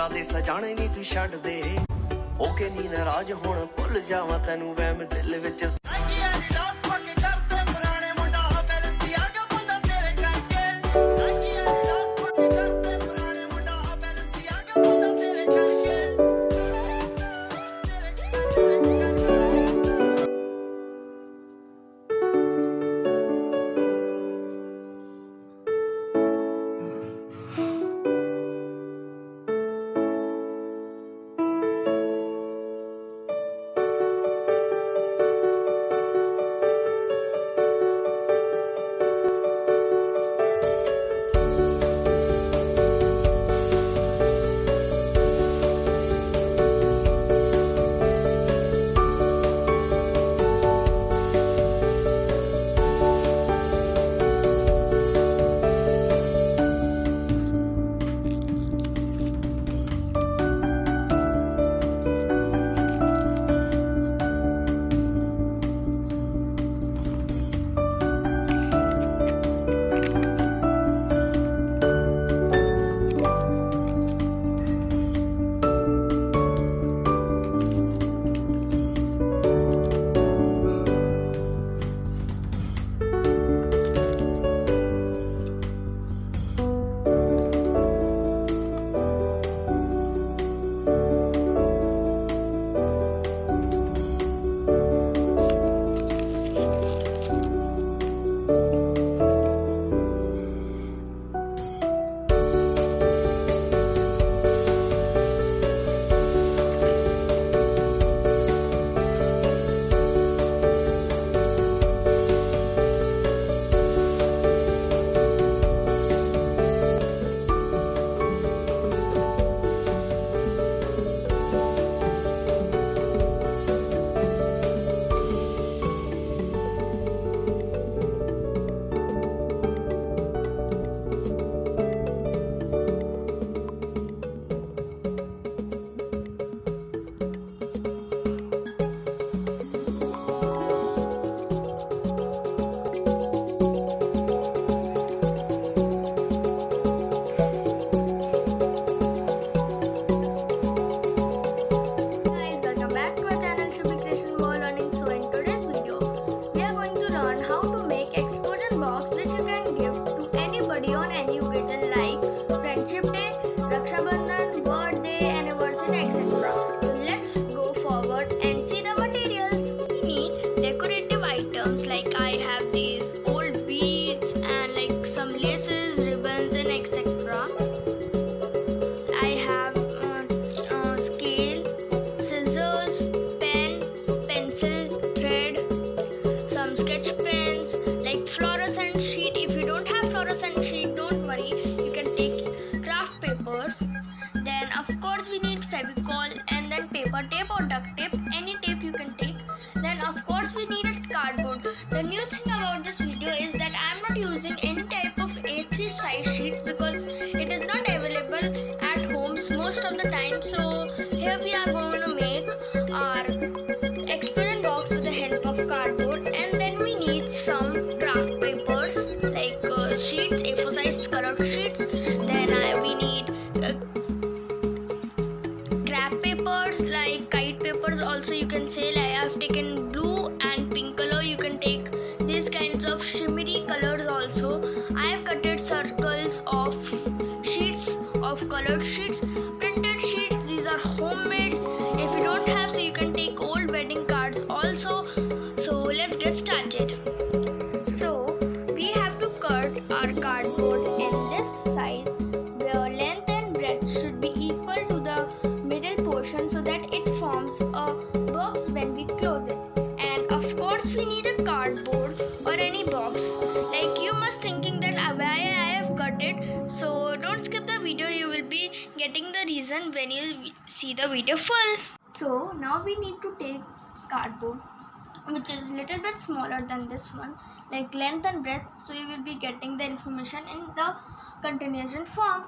ਕਬਰਾਂ ਦੇ ਸਜਾਣੇ ਨਹੀਂ ਤੂੰ ਛੱਡ ਦੇ ਹੋ ਕੇ ਨੀ ਨਾਰਾਜ਼ ਹੁਣ ਭੁੱਲ ਜਾਵਾਂ ਤੈਨੂੰ ਵਹਿਮ ਦਿਲ ਵਿੱਚ tape or duct tape, any tape you can take. Then of course we need a cardboard. The new thing about this video is that I am not using any type of A3 size sheets because it is not available at homes most of the time. So here we are going to make our experiment box with the help of cardboard, and then we need some craft papers like sheets, A4 size colored sheets. Then we need scrap papers like kite papers also, you can say. Like I have taken blue and pink color. You can take these kinds of shimmery colors also. I have cutted circles of sheets, of colored sheets, printed sheets. These are homemade. If you don't have, so you can take old wedding cards also. So let's get started. So we have to cut our cardboard in this size where length and breadth should be equal to the middle portion so that it forms a box when we close it. And of course we need a cardboard or any box. Like you must thinking that why I have cut it, so don't skip the video. You will be getting the reason when you see the video full. So now we need to take cardboard which is little bit smaller than this one, like length and breadth, so you will be getting the information in the continuation form.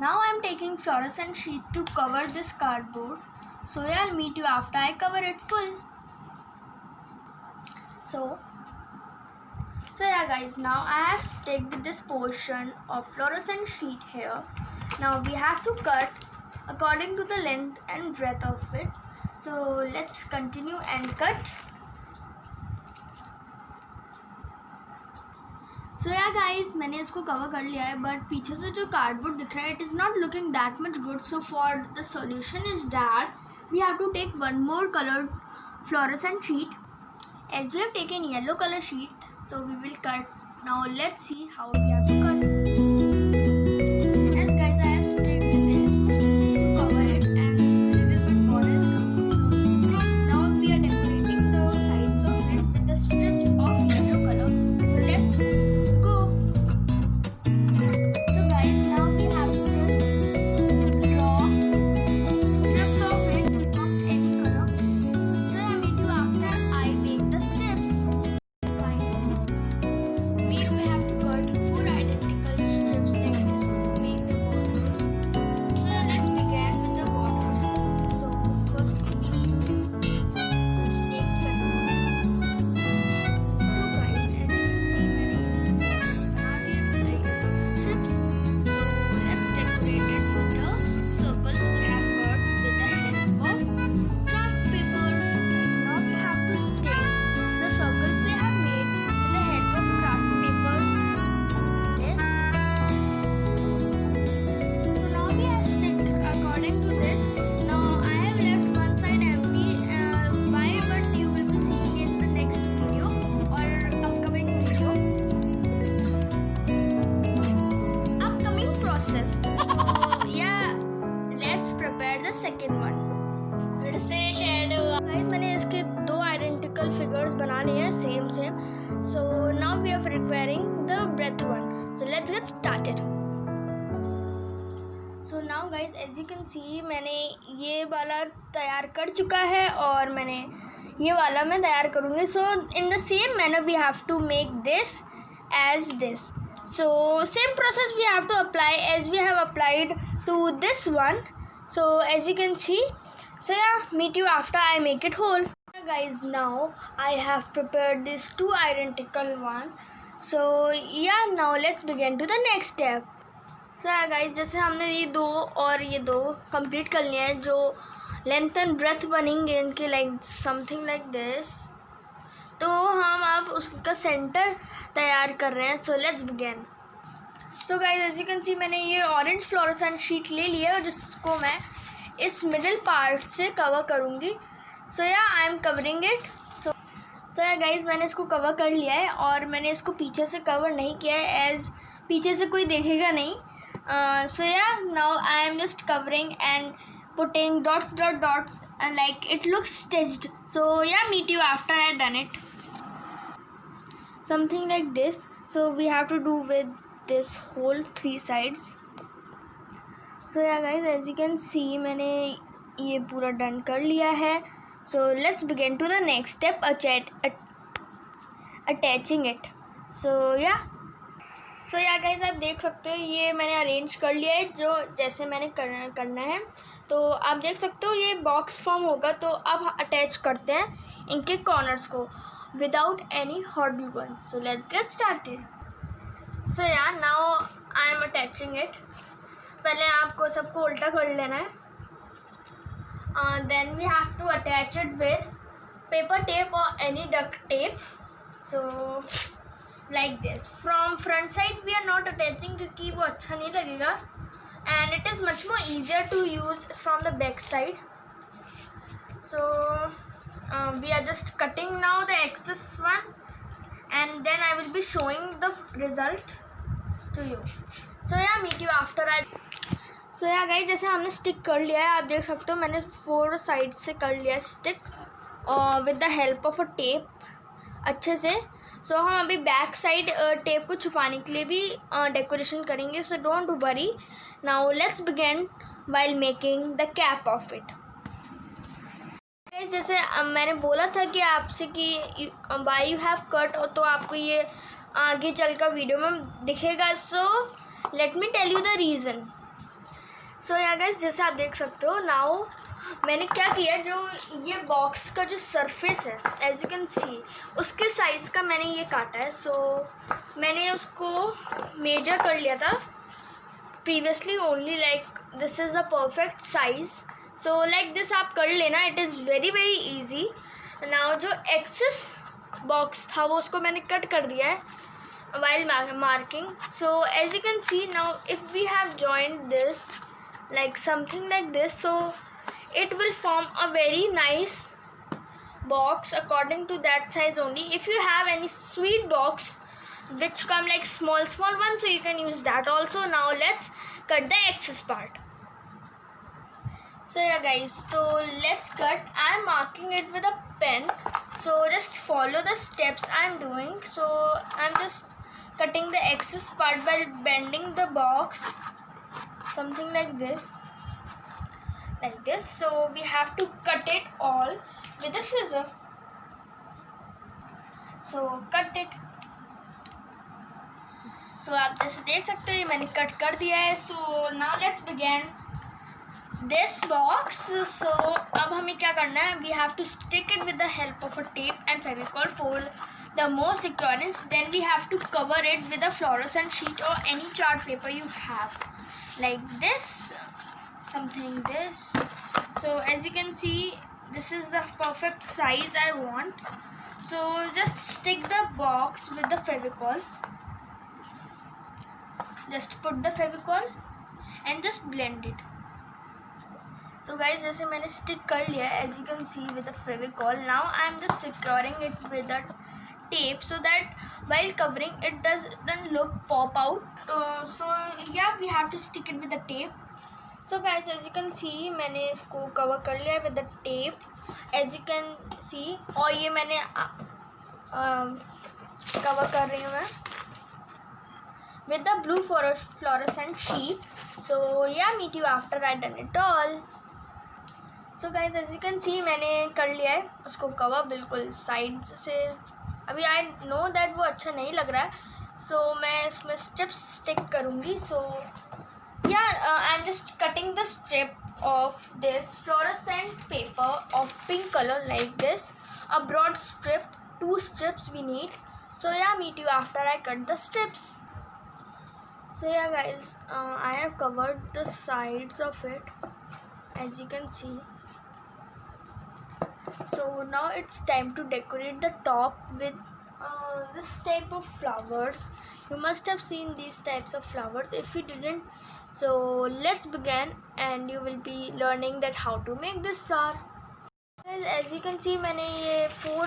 Now I am taking fluorescent sheet to cover this cardboard. So yeah, I'll meet you after I cover it full. So yeah guys, now I have sticked this portion of fluorescent sheet here. Now we have to cut according to the length and breadth of it. So let's continue and cut. So yeah guys, मैंने इसको cover कर लिया है, but पीछे से जो cardboard दिख रहा है, it is not looking that much good. So for the solution is that we have to take one more colored fluorescent sheet. As we have taken yellow color sheet, so we will cut. Now let's see how we have to cut. Yes guys, I have stripped this to cover it and little bit border is coming. So now we are decorating the sides of it with the strips of yellow color. So let's go. So guys, now we have to just draw strips of it of any color. So I will do after I make the strips. Guys, we have to cut 4 identical strips like this to make the borders. So let's begin with the borders. So first we need snake feather. So guys, as you can see, many strips. So let's decorate it with the circles we have cut with the help of craft papers. Now we have to stick the circles we have made with the help of craft papers. This. So now we have stick according to this. Now I have left one side empty. Why? But you will be seeing in the next video or upcoming video. Upcoming process. So yeah, let's prepare the second one. फिर से shadow guys, मैंने इसके 2 identical figures बना लिए हैं same. So now we are preparing the breath one. So let's get started. So now guys, as you can see, मैंने ये वाला तैयार कर चुका है और मैंने ये वाला मैं तैयार करूँगी. So in the same manner we have to make this as this. So same process we have to apply as we have applied to this one. So as you can see, so yeah, meet you after I make it whole. Guys, now I have prepared these 2 identical one. So yeah, now let's begin to the next step. So yeah guys, जैसे हमने ये 2 और ये 2 complete कर लिए हैं, जो length and breadth बनेंगे इनके लाइक समथिंग लाइक दिस. तो हम अब उसका सेंटर तैयार कर रहे हैं. So let's begin. So guys, as you can see, मैंने ये ऑरेंज फ्लोरोसेंट शीट ले लिया है जिसको मैं इस मिडिल पार्ट से कवर करूँगी. सो या I am covering it. So yeah guys, मैंने इसको कवर कर लिया है और मैंने इसको पीछे से कवर नहीं किया है, एज पीछे से कोई देखेगा नहीं. सो yeah now I am just covering and putting dots and like it looks stitched. So yeah, meet you after I done it. Something like this. So we have to do with this whole 3 sides. So yeah guys, as you can see, मैंने ये पूरा done कर लिया है. So let's begin to the next step, attaching it. So yeah guys, आप देख सकते हो ये मैंने अरेंज कर लिया है जो जैसे मैंने करना है. तो आप देख सकते हो ये बॉक्स फॉर्म होगा. तो अब अटैच करते हैं इनके कॉर्नर्स को without any hot glue gun. So let's get started. So yeah now I am attaching it. पहले आपको सबको उल्टा कर लेना है. Then we have to attach it with paper tape और any duct tape. So like this. From front side we are not attaching क्योंकि वो अच्छा नहीं लगेगा. And it is much more easier to use from the back side. So we are just cutting now the excess one and then I will be showing the result to you. So yeah, meet you after I. So yeah guys, जैसे हमने stick कर लिया है, आप देख सकते हो मैंने 4 साइड से कर लिया स्टिक और with the help of a tape अच्छे से. सो हम अभी बैक साइड टेप को छुपाने के लिए भी डेकोरेशन करेंगे. So don't worry. Now let's begin while making the cap of it. जैसे मैंने बोला था कि आपसे कि वाई यू हैव कट, तो आपको ये आगे चलकर वीडियो में दिखेगा. So let me tell you the reason. So yeah guys, जैसे आप देख सकते हो नाउ मैंने क्या किया, जो ये बॉक्स का जो सरफेस है एज यू कैन सी, उसके साइज़ का मैंने ये काटा है. सो मैंने उसको मेजर कर लिया था previously only like this is the perfect size. So like this आप कर लेना. It is very very easy. Now जो एक्सेस बॉक्स था वो उसको मैंने कट कर दिया है while marking. So as you can see now, if we have joined this like something like this, so it will form a very nice box according to that size only. If you have any sweet box which come like small one, so you can use that also. Now let's cut the excess part. So yeah guys, so let's cut. I'm marking it with a pen, so just follow the steps I'm doing. So I'm just cutting the excess part by bending the box something like this. So we have to cut it all with a scissor. So cut it. So आप जैसे देख सकते हैं मैंने cut कर दिया है. So now let's begin this box. So अब हमें क्या करना है? We have to stick it with the help of a tape and Fevicol for the more secureness. Then we have to cover it with a fluorescent sheet or any chart paper you have, like this, something this. So as you can see, this is the perfect size I want. So just stick the box with the Fevicol. Just put the Fevicol and just blend it. So guys, जैसे मैंने stick कर लिया है, as you can see with the Fevicol. Now I am just securing it with the tape so that while covering it doesn't look pop out. So yeah, we have to stick it with the tape. So guys, as you can see मैंने इसको cover कर लिया है with the tape. As you can see, और ये मैंने cover कर रही हूँ मैं with the blue fluorescent sheet. So yeah, meet you after I done it all. So guys, as you can see मैंने कर लिया है उसको cover बिल्कुल साइड से. अभी I know that वो अच्छा नहीं लग रहा है, so मैं इसमें strips stick करूँगी. So yeah, I'm just cutting the strip of this fluorescent paper of pink color like this. A broad strip, 2 strips we need. So yeah, meet you after I cut the strips. So yeah guys, I have covered the sides of it, as you can see. So now it's time to decorate the top with this type of flowers. You must have seen these types of flowers. If you didn't, so let's begin and you will be learning that how to make this flower. Guys, as you can see मैंने ये 4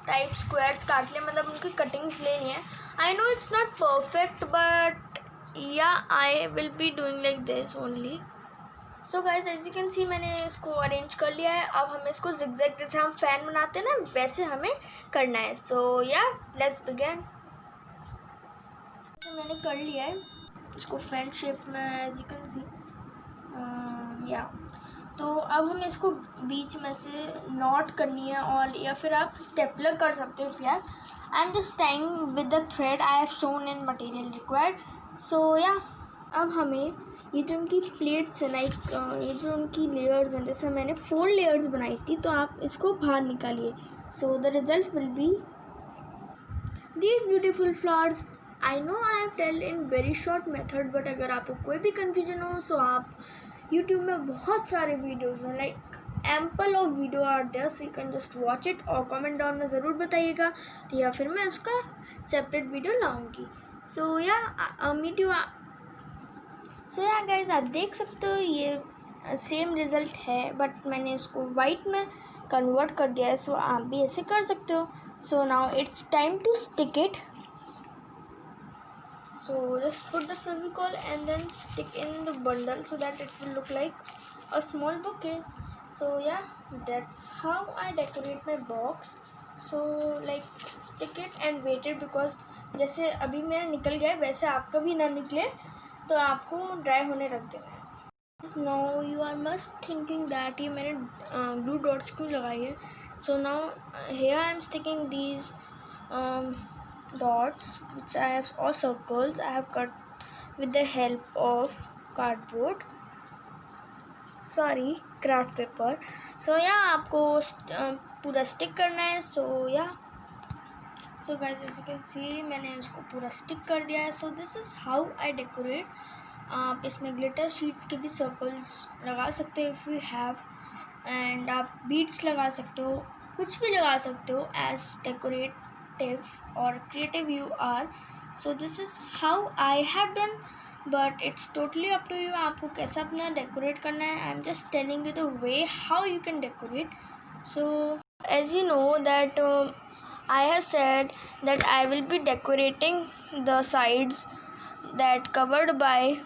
type squares काट लिए, मतलब उनकी cuttings ले ली हैं. I know it's not perfect, but yeah, I will be doing like this only. So guys, as you can see मैंने इसको अरेंज कर लिया है. अब हमें इसको zigzag जैसे हम फैन बनाते हैं ना, वैसे हमें करना है. So yeah, let's begin. तो मैंने कर लिया है इसको फैन शेप में, as you can see. yeah. तो अब हमें इसको बीच में से नॉट करनी है, और या फिर आप स्टेपलर कर सकते हो. यार I am just tying with the thread I have shown in material required. So yeah अब हमें ये जो उनकी प्लेट्स है, लाइक ये जो उनकी लेयर्स हैं, जैसे मैंने 4 लेयर्स बनाई थी, तो आप इसको बाहर निकालिए. So the result will be these beautiful flowers. I know I have tell in very short method, but अगर आपको कोई भी कन्फ्यूजन हो, सो आप यूट्यूब में बहुत सारे वीडियोज़ हैं, like ample of video are there, so you can just watch it. और कमेंट डाउन में ज़रूर बताइएगा, या फिर मैं उसका सेपरेट वीडियो लाऊंगी. सो या meet you. So yeah guys, आप देख सकते हो ये सेम रिज़ल्ट है, बट मैंने इसको वाइट में कन्वर्ट कर दिया है. सो आप भी ऐसे कर सकते हो. So now it's time to stick it. So just put the Fevicol and then stick in the bundle so that it will look like a small bouquet. So yeah, that's how I decorate my box. So like stick it and wait it, because जैसे अभी मेरा निकल गया है वैसे आपका भी ना निकले, तो आपको ड्राई होने रख देना है. Now you are must thinking that ये मैंने glue dots क्यों लगाई है. So now here I am sticking these dots which I have, or circles I have cut with the help of cardboard, sorry, craft paper. So yeah, आपको पूरा stick करना है. So yeah, so guys, as you can see मैंने इसको पूरा stick कर दिया है. So this is how I decorate आप इसमें ग्लिटर शीट्स के भी सर्कल्स लगा सकते हो इफ़ यू हैव, एंड आप बीड्स लगा सकते हो, कुछ भी लगा सकते हो एज डेकोरेटिव और creative you are. So this is how I have done, but it's totally up to you आपको कैसा अपना डेकोरेट करना है. I am just telling you the way how you can decorate. So as you know that I have said that I will be decorating the sides that covered by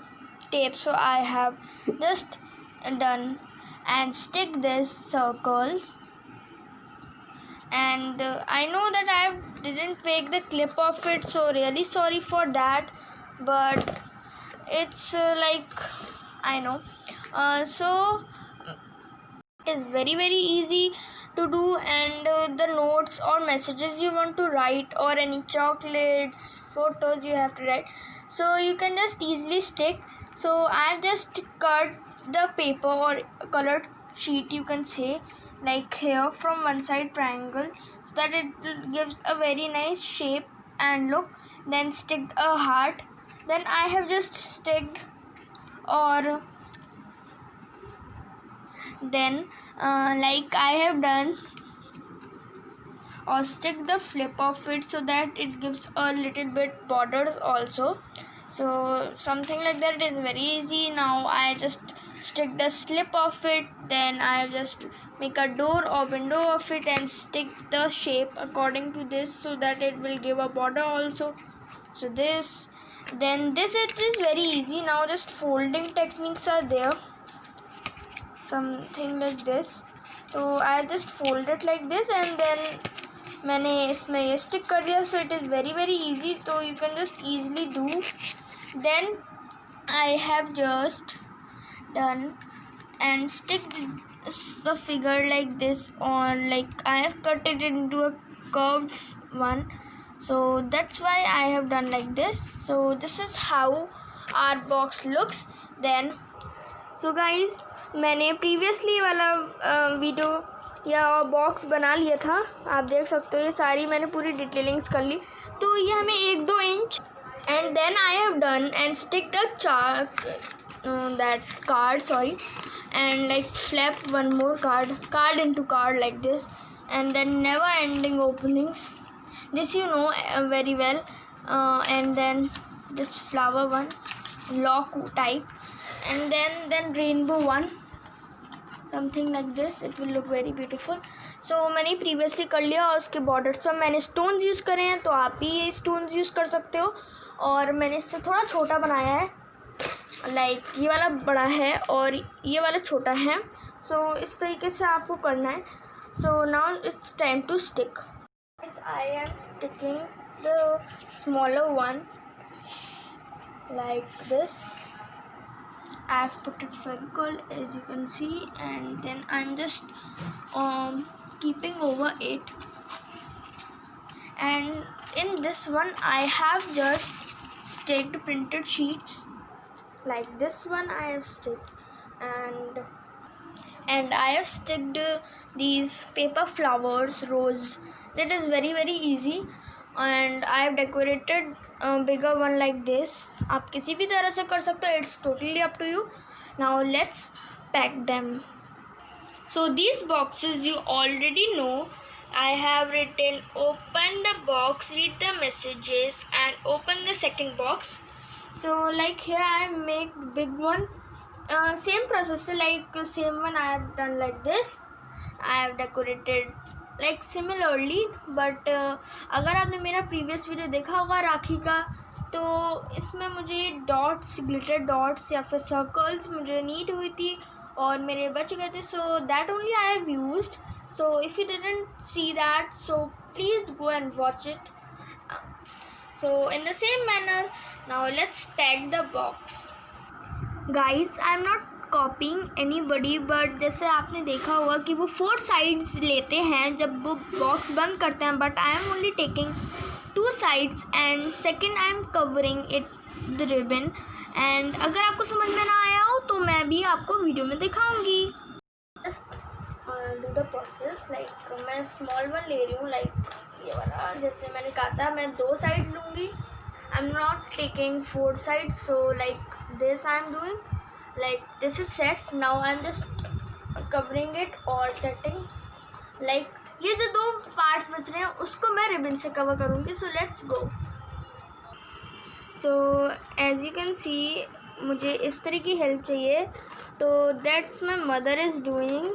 tape, so I have just done and stick these circles, and I know that I didn't make the clip of it, so really sorry for that, but it's like I know. So it is very easy to do, and the notes or messages you want to write or any chocolates, photos you have to write, so you can just easily stick. So I have just cut the paper or colored sheet, you can say, like here from one side triangle, so that it gives a very nice shape and look. Then stick a heart. Then I have just sticked, or then like I have done, or stick the flip of it so that it gives a little bit borders also. So something like that is very easy. Now I just stick the slip of it, then I just make a door or window of it and stick the shape according to this, so that it will give a border also. So this, then this, it is very easy. Now just folding techniques are there, something like this. तो I just fold it like this, and then मैंने इसमें ये stick कर दिया. So it is very easy, तो you can just easily do. Then I have just done and stick the figure like this on, like I have cut it into a curved one, so that's why I have done like this. So this is how our box looks. Then so guys, मैंने previously वाला video या box बना लिया था, आप देख सकते हो. ये सारी मैंने पूरी डिटेलिंग्स कर ली. तो ये हमें 1-2 इंच, and then I have done and stick the that card, sorry, and like flap one more card into card like this, and then never ending openings. This you know very well. And then this flower one, lock type, and then rainbow one, something like this. It will look very beautiful. So मैंने previously कर लिया, और उसके borders पर मैंने stones use करे हैं, तो आप भी ये स्टोन्स यूज़ कर सकते हो. और मैंने इससे थोड़ा छोटा बनाया है, लाइक ये वाला बड़ा है और ये वाला छोटा है. सो इस तरीके से आपको करना है. So now it's time to stick. I am sticking the smaller one like this. I've put it Fevicol, as you can see, and then I'm just keeping over it. And in this one I have just sticked printed sheets like this one. I have sticked, and I have sticked these paper flowers, rose. That is very easy. And I have decorated a bigger one like this. आप किसी भी तरह से कर सकते हो. It's totally up to you. Now let's pack them. So these boxes you already know. I have written open the box, read the messages, and open the second box. So like here I have made big one. Same process, like same one I have done like this. I have decorated like similarly, but अगर आपने मेरा previous video देखा होगा राखी का, तो इसमें मुझे dots, glitter dots या फिर सर्कल्स मुझे नीड हुई थी और मेरे बच गए थे. So that only I have used. So if you didn't see that, so please go and watch it. So in the same manner now let's pack the box. Guys I am not copying anybody, but जैसे आपने देखा होगा कि वो 4 sides लेते हैं जब वो बॉक्स बंद करते हैं, but I am only taking 2 sides, and second I am covering it the ribbon. And अगर आपको समझ में ना आया हो तो मैं भी आपको वीडियो में दिखाऊंगी. Just do the process. Like मैं स्मॉल वन ले रही हूँ, लाइक ये वाला. जैसे मैंने कहा था मैं 2 साइड्स लूँगी. I am not taking 4 sides. So like this I am doing. Like this is set. Now I am just covering it or setting. Like ये जो 2 parts बच रहे हैं उसको मैं ribbon से cover करूँगी. So let's go. So as you can see मुझे इस तरह की हेल्प चाहिए, तो that's my mother is doing.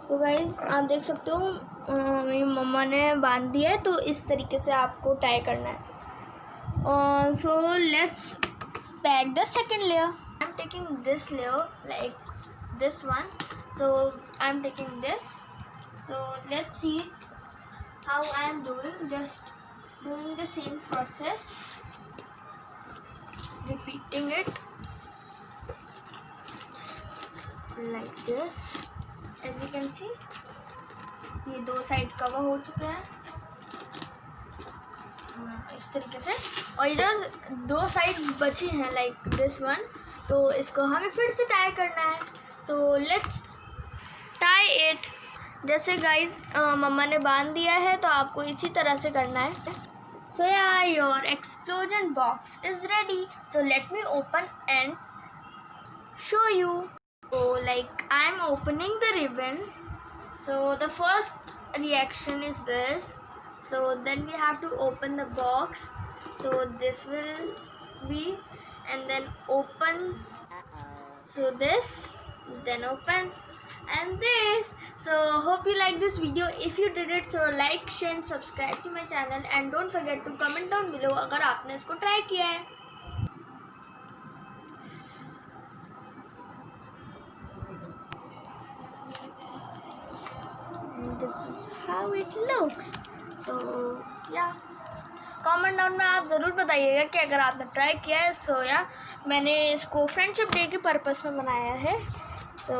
तो गाइज आप देख सकते हो मेरी मम्मा ने बांध दिया है, तो इस तरीके से आपको टाई करना है. So let's pack the second layer. I am taking this layer like this one. So I am taking this. So let's see how I am doing. Just doing the same process, repeating it like this. As you can see ये 2 side cover हो चुके हैं इस तरीके से, और इधर 2 sides बची हैं लाइक दिस वन. तो इसको हमें फिर से टाई करना है. So let's tie it. जैसे गाइस मम्मा ने बांध दिया है तो आपको इसी तरह से करना है. सो या your explosion box is ready. So let me open and show you. So like I am opening the ribbon. So the first reaction is this. So then we have to open the box. So this will be, and then open. So this, then open, and this. So hope you like this video. If you did it, so like, share and subscribe to my channel, and don't forget to comment down below अगर आपने इसको try किया है. This is how it looks. So yeah, comment down में आप ज़रूर बताइएगा कि अगर आपने ट्राई किया है. सो या मैंने इसको फ्रेंडशिप डे के पर्पस में बनाया है. सो